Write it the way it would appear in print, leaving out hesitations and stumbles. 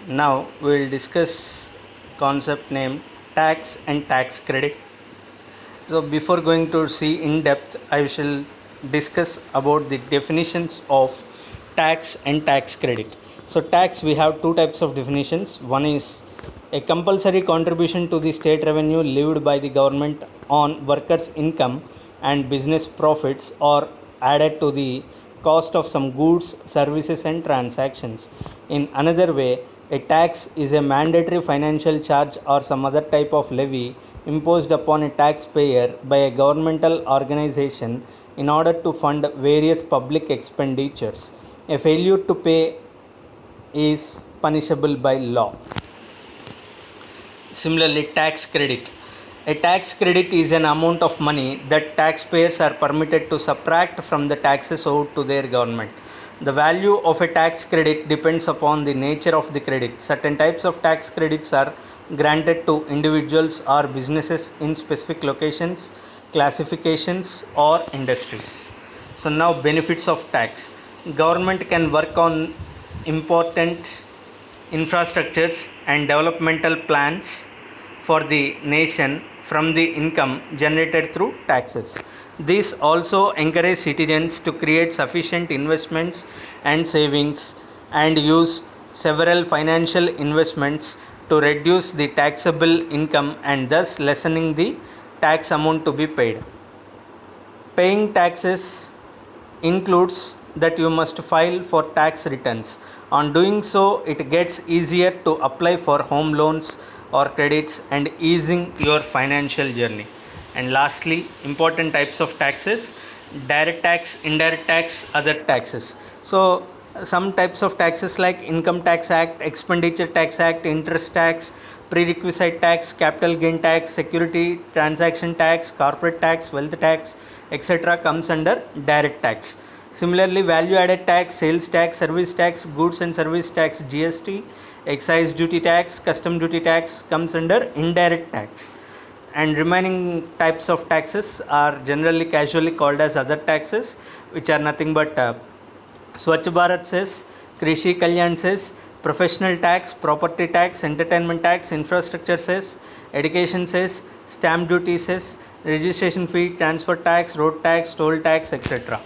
Now we will discuss concept named tax and tax credit. So before going to see in depth, I shall discuss about the definitions of tax and tax credit. So tax, we have two types of definitions. One is a compulsory contribution to the state revenue levied by the government on workers' income and business profits or added to the cost of some goods, services and transactions. In another way, a tax is a mandatory financial charge or some other type of levy imposed upon a taxpayer by a governmental organization in order to fund various public expenditures. A failure to pay is punishable by law. Similarly, tax credit. A tax credit is an amount of money that taxpayers are permitted to subtract from the taxes owed to their government. The value of a tax credit depends upon the nature of the credit. Certain types of tax credits are granted to individuals or businesses in specific locations, classifications, or industries. So, now benefits of tax. Government can work on important infrastructures and developmental plans for the nation from the income generated through taxes. These also encourage citizens to create sufficient investments and savings and use several financial investments to reduce the taxable income and thus lessening the tax amount to be paid. Paying taxes includes that you must file for tax returns. On doing so, it gets easier to apply for home loans or credits and easing your financial journey. And lastly, important types of taxes: direct tax, indirect tax, other taxes. So some types of taxes like Income Tax Act, Expenditure Tax Act, Interest Tax, Prerequisite Tax, Capital Gain Tax, Security Transaction Tax, Corporate Tax, Wealth Tax, etc. comes under direct tax. Similarly, value added tax, sales tax, service tax, goods and service tax, GST, excise duty tax, custom duty tax comes under indirect tax. And remaining types of taxes are generally casually called as other taxes, which are nothing but Swachh Bharat cess, Krishi Kalyan cess, professional tax, property tax, entertainment tax, infrastructure cess, education cess, stamp duty cess, registration fee, transfer tax, road tax, toll tax, etc.